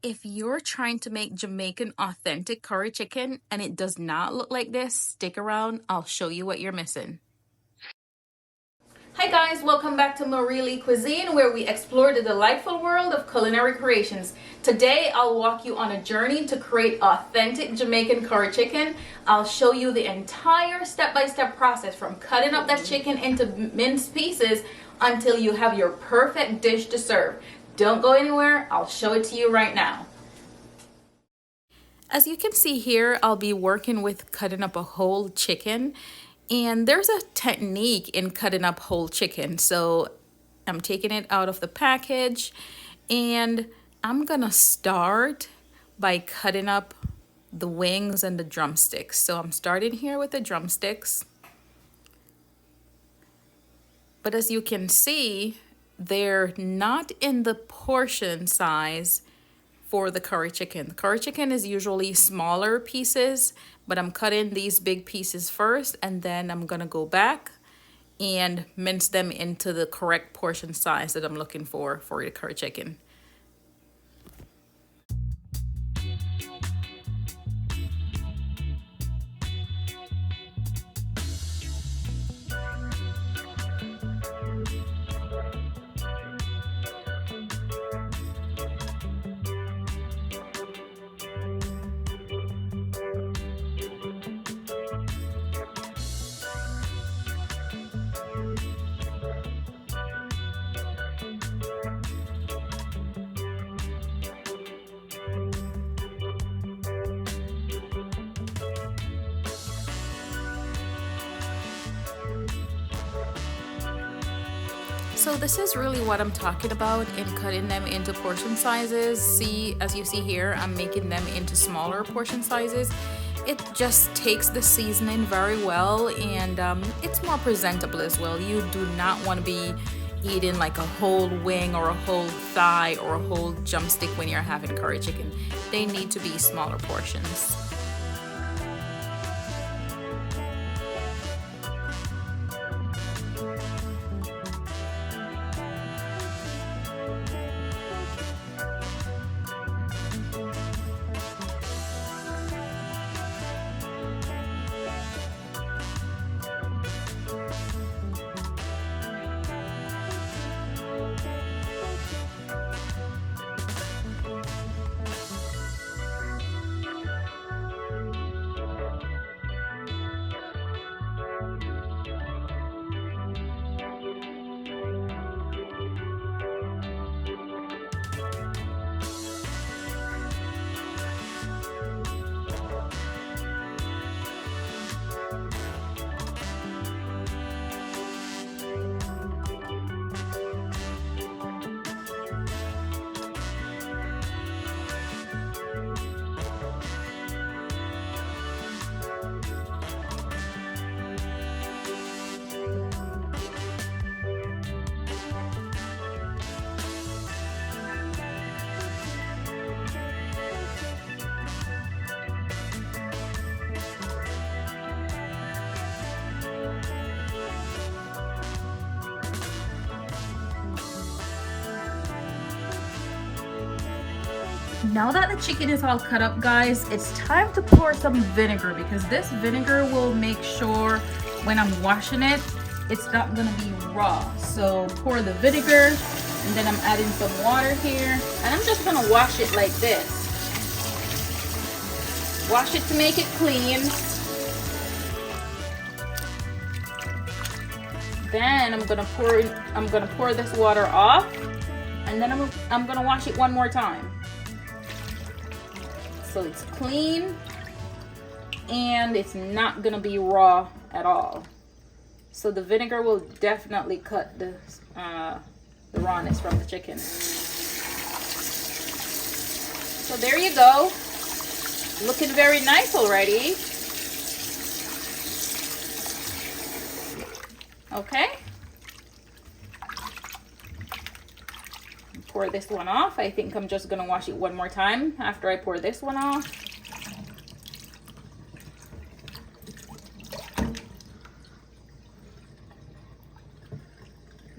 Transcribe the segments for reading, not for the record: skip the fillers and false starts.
If you're trying to make Jamaican authentic curry chicken and it does not look like this, stick around. I'll show you what you're missing. Hi guys, welcome back to MarieLee Cuisine, where we explore the delightful world of culinary creations. Today I'll walk you on a journey to create authentic Jamaican curry chicken. I'll show you the entire step-by-step process from cutting up that chicken into minced pieces until you have your perfect dish to serve. Don't go anywhere, I'll show it to you right now. As you can see here, I'll be working with cutting up a whole chicken, and there's a technique in cutting up whole chicken. So I'm taking it out of the package and I'm gonna start by cutting up the wings and the drumsticks. So I'm starting here with the drumsticks. But as you can see, they're not in the portion size for the curry chicken. The curry chicken is usually smaller pieces, but I'm cutting these big pieces first, and then I'm gonna go back and mince them into the correct portion size that I'm looking for the curry chicken. So this is really what I'm talking about in cutting them into portion sizes. See, as you see here, I'm making them into smaller portion sizes. It just takes the seasoning very well, and it's more presentable as well. You do not want to be eating like a whole wing or a whole thigh or a whole drumstick when you're having curry chicken. They need to be smaller portions. Now that the chicken is all cut up, guys, it's time to pour some vinegar, because this vinegar will make sure when I'm washing it, it's not gonna be raw. So pour the vinegar, and then I'm adding some water here, and I'm just gonna wash it like this. Wash it to make it clean. Then I'm gonna pour this water off, and then I'm gonna wash it one more time. So it's clean and it's not gonna be raw at all. So the vinegar will definitely cut the rawness from the chicken. So there you go. Looking very nice already. Okay. Pour this one off. I think I'm just gonna wash it one more time after I pour this one off.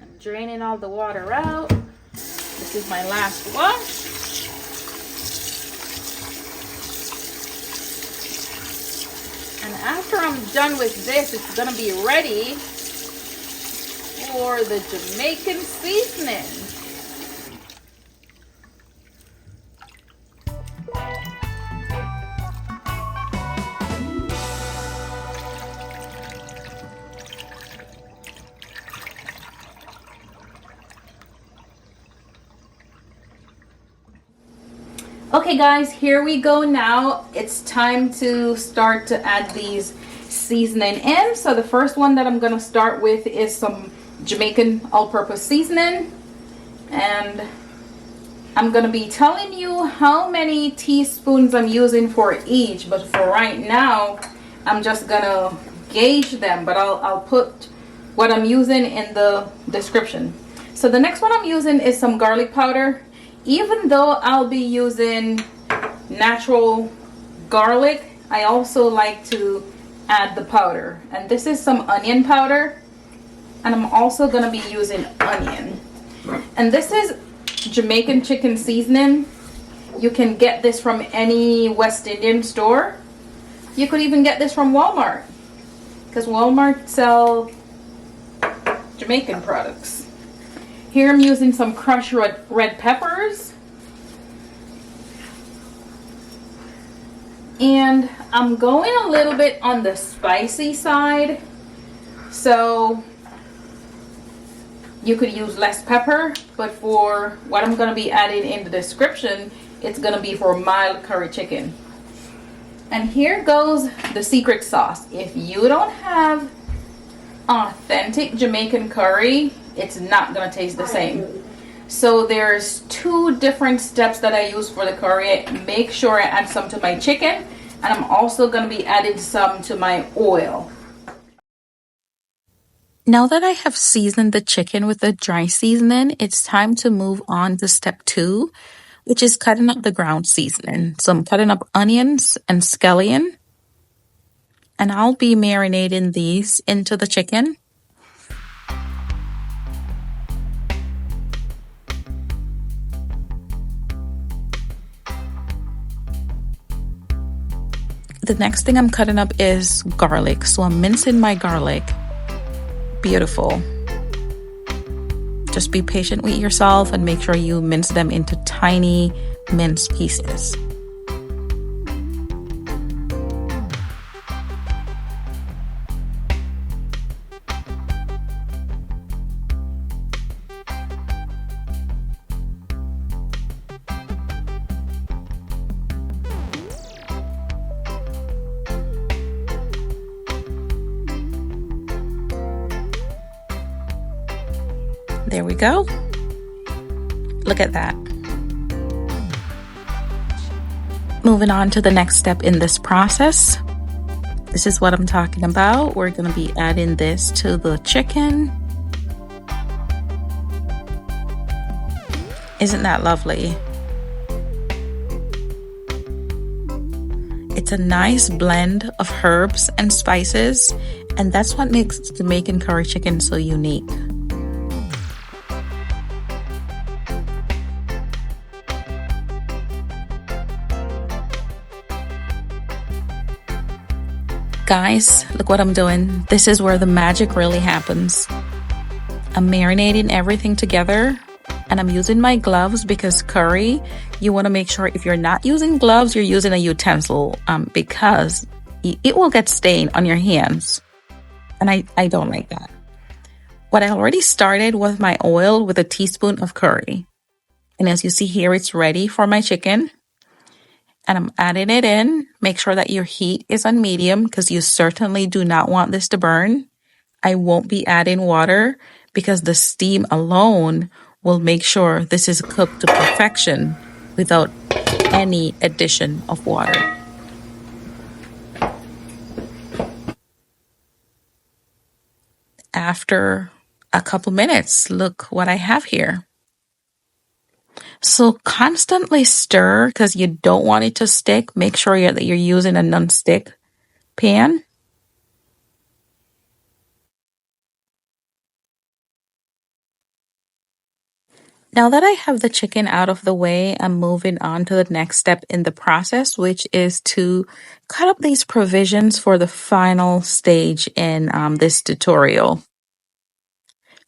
I'm draining all the water out. This is my last wash. After I'm done with this, it's gonna be ready for the Jamaican seasoning. Okay guys, here we go now. It's time to start to add these seasoning in. So the first one that I'm gonna start with is some Jamaican all-purpose seasoning. And I'm gonna be telling you how many teaspoons I'm using for each, but for right now, I'm just gonna gauge them, but I'll put what I'm using in the description. So the next one I'm using is some garlic powder. Even though I'll be using natural garlic, I also like to add the powder. And this is some onion powder. And I'm also going to be using onion. And this is Jamaican chicken seasoning. You can get this from any West Indian store. You could even get this from Walmart, because Walmart sell Jamaican products. Here I'm using some crushed red peppers. And I'm going a little bit on the spicy side. So you could use less pepper, but for what I'm going to be adding in the description, it's going to be for mild curry chicken. And here goes the secret sauce. If you don't have authentic Jamaican curry, it's not gonna taste the same. So there's 2 different steps that I use for the curry. Make sure I add some to my chicken, and I'm also gonna be adding some to my oil. Now that I have seasoned the chicken with the dry seasoning, it's time to move on to step 2, which is cutting up the ground seasoning. So I'm cutting up onions and scallion, and I'll be marinating these into the chicken. The next thing I'm cutting up is garlic. So I'm mincing my garlic. Beautiful. Just be patient with yourself and make sure you mince them into tiny minced pieces. There we go. Look at that. Moving on to the next step in this process. This is what I'm talking about. We're going to be adding this to the chicken. Isn't that lovely? It's a nice blend of herbs and spices, and that's what makes Jamaican curry chicken so unique. Guys, look what I'm doing. This is where the magic really happens. I'm marinating everything together, and I'm using my gloves because curry, you want to make sure if you're not using gloves, you're using a utensil because it will get stained on your hands. And I don't like that. What I already started was my oil with a teaspoon of curry. And as you see here, it's ready for my chicken. And I'm adding it in. Make sure that your heat is on medium because you certainly do not want this to burn. I won't be adding water because the steam alone will make sure this is cooked to perfection without any addition of water. After a couple minutes, look what I have here. So constantly stir because you don't want it to stick. Make sure that you're using a non-stick pan. Now that I have the chicken out of the way, I'm moving on to the next step in the process, which is to cut up these provisions for the final stage in this tutorial.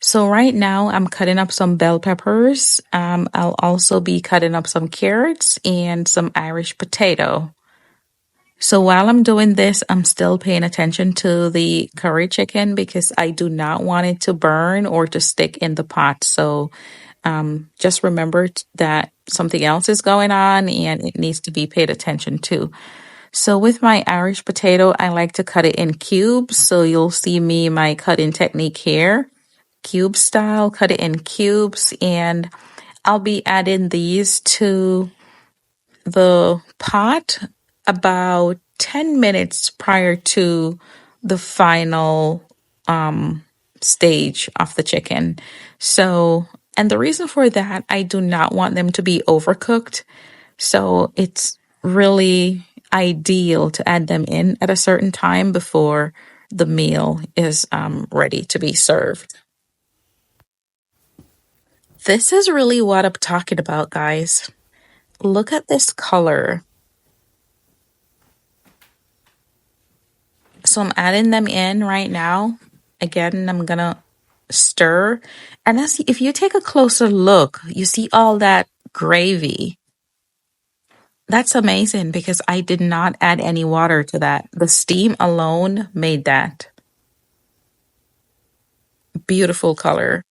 So right now I'm cutting up some bell peppers. I'll also be cutting up some carrots and some Irish potato. So while I'm doing this, I'm still paying attention to the curry chicken because I do not want it to burn or to stick in the pot. So just remember that something else is going on and it needs to be paid attention to. So with my Irish potato, I like to cut it in cubes. So you'll see my cutting technique here, cube style, cut it in cubes, and I'll be adding these to the pot about 10 minutes prior to the final stage of the chicken. So, and the reason for that, I do not want them to be overcooked. So it's really ideal to add them in at a certain time before the meal is ready to be served. This is really what I'm talking about, guys. Look at this color. So I'm adding them in right now. Again, I'm gonna stir. And if you take a closer look, you see all that gravy. That's amazing because I did not add any water to that. The steam alone made that beautiful color.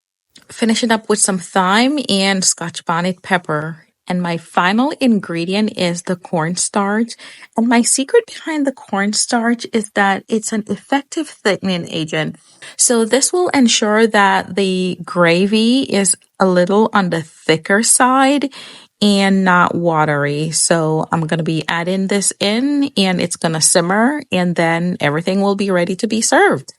Finishing up with some thyme and Scotch bonnet pepper. And my final ingredient is the cornstarch. And my secret behind the cornstarch is that it's an effective thickening agent. So this will ensure that the gravy is a little on the thicker side and not watery. So I'm going to be adding this in and it's going to simmer and then everything will be ready to be served.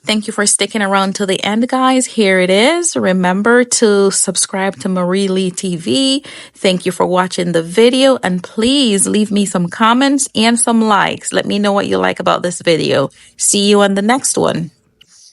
Thank you for sticking around to the end, guys. Here it is. Remember to subscribe to MarieLee TV. Thank you for watching the video, and please leave me some comments and some likes. Let me know what you like about this video. See you on the next one.